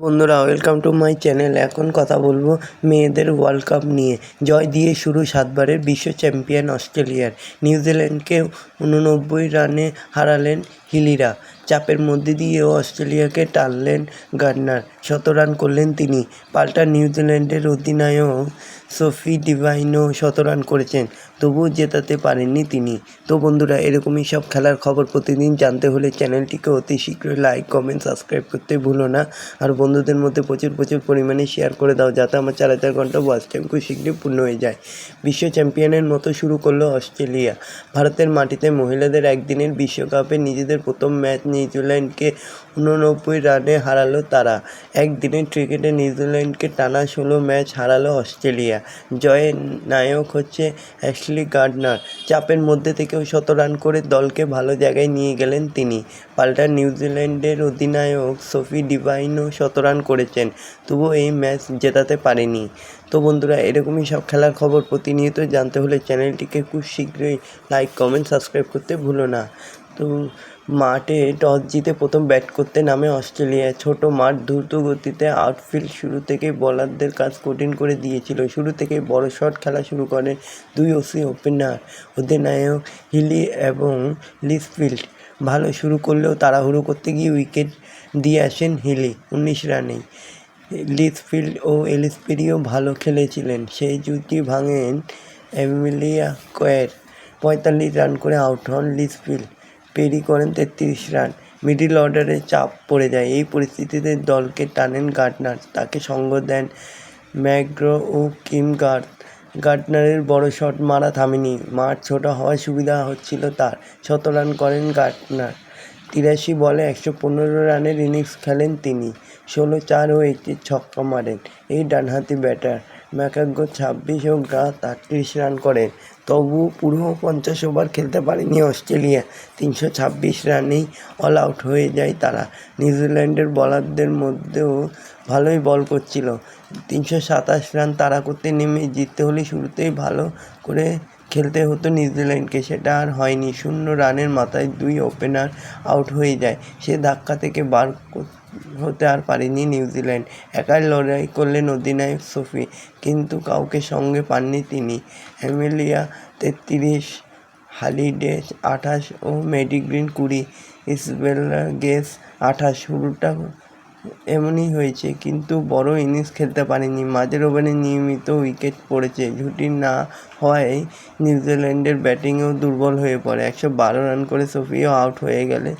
বন্ধুরা, welcome to my channel. এখন কথা বলবো মেয়েদের ওয়ার্ল্ড কাপ নিয়ে। জয় দিয়ে শুরু 7বারের বিশ্ব চ্যাম্পিয়ন অস্ট্রেলিয়ার। নিউজিল্যান্ডকে 89 রানে হারালেন হিলিরা। চাপের মধ্যে দিয়েও অস্ট্রেলিয়াকে টানলেন গার্ডনার। 100 রান করলেন তিনি। পাল্টা নিউজিল্যান্ডের অধিনায়ক সোফি ডিভাইনও 100 রান করেছেন, তবুও জেতাতে পারেননি তিনি। তো বন্ধুরা, এরকমই সব খেলার খবর প্রতিদিন জানতে হলে চ্যানেলটিকে অতি শীঘ্রই লাইক, কমেন্ট, সাবস্ক্রাইব করতে ভুলো না। আর বন্ধুদের মধ্যে প্রচুর পরিমাণে শেয়ার করে দাও, যাতে আমার 4,000 ঘন্টা ওয়াচ টাইম খুব শীঘ্রই পূর্ণ হয়ে যায়। বিশ্ব চ্যাম্পিয়নের মতো শুরু করলো অস্ট্রেলিয়া। ভারতের মাটিতে মহিলাদের একদিনের বিশ্বকাপে নিজেদের প্রথম ম্যাচ নিউজিল্যান্ডকে 89 রানে হারালো তারা। একদিনের ক্রিকেটে নিউজিল্যান্ডকে টানা 16 ম্যাচ হারালো অস্ট্রেলিয়া। জয়ের নায়ক হচ্ছে অ্যাশলি গার্ডনার। চাপের মধ্যে থেকেও 100 রান করে দলকে ভালো জায়গায় নিয়ে গেলেন তিনি। পাল্টা নিউজিল্যান্ডের অধিনায়ক সোফি ডিভাইনও 100 রান করেছেন, তবুও এই ম্যাচ জেতাতে পারেনি। তো বন্ধুরা, এরকমই সব খেলার খবর প্রতিনিয়ত জানতে হলে চ্যানেলটিকে খুব শীঘ্রই লাইক, কমেন্ট, সাবস্ক্রাইব করতে ভুলো না। তো মাঠে টস জিতে প্রথম ব্যাট করতে নামে অস্ট্রেলিয়া। ছোট মাঠ, দ্রুত গতিতে আউটফিল্ড শুরু থেকেই বোলারদের কাজ কঠিন করে দিয়েছিল। শুরু থেকেই বড় শট খেলা শুরু করেন দুই ওপেনার অধিনায়ক হিলি এবং লিসফিল্ড। ভালো শুরু করলেও তাড়াহুড়ো করতে গিয়ে উইকেট দিয়ে আসেন হিলি 19 রানেই। লিসফিল্ড ও এলিসপেরিও ভালো খেলেছিলেন। সেই জুটি ভাঙেন এমিলিয়া কোয়ের। 45 রান করে আউট হন লিসফিল্ড। পেরি করেন 33 রান। মিডল অর্ডারে চাপ পড়ে যায়। এই পরিস্থিতিতে দলকে টানেন গার্ডনার। তাকে সঙ্গ দেন ম্যাকগ্রো ও কিম গার্ডনারের বড় শট মারা থামেনি। মাঠ ছোট হওয়ায় সুবিধা হচ্ছিল তার। 100 রান করেন গার্ডনার। 83 বলে 115 রানের ইনিংস খেলেন তিনি। 16-4 ও একটি ছক্কা মারেন এই ডানহাতি ব্যাটার। ম্যাকগ্রো 26 ও 38 রান করেন। তবু পুরো 50 ওভার খেলতে পারেনি অস্ট্রেলিয়া। 326 রানেই অল আউট হয়ে যায় তারা। নিউজিল্যান্ডের বোলারদের মধ্যেও ভালোই বল করছিল। 327 রান তাড়া করতে নেমে জিততে হলে শুরুতেই ভালো করে খেলতে হতো নিউজিল্যান্ডকে, সেটা আর হয়নি। 0 রানের মাথায় দুই ওপেনার আউট হয়ে যায়। সে ধাক্কা থেকে বার হতে আর পারেনি নিউজিল্যান্ড। একাই লড়াই করলেন অধিনায়ক সোফি, কিন্তু কাউকে সঙ্গে পাননি তিনি। এমিলিয়া 33, হালিডে 28 ও মেডি গ্রিন 20, ইসবেলা গেস 28। শুরুটা এমনই হয়েছে, কিন্তু বড় ইনিংস খেলতে পারেনি। মাঝের ওভারে নিয়মিত উইকেট পড়েছে। জুটি না হওয়ায় নিউজিল্যান্ডের ব্যাটিংয়েও দুর্বল হয়ে পড়ে। 112 রান করে সোফিও আউট হয়ে গেলে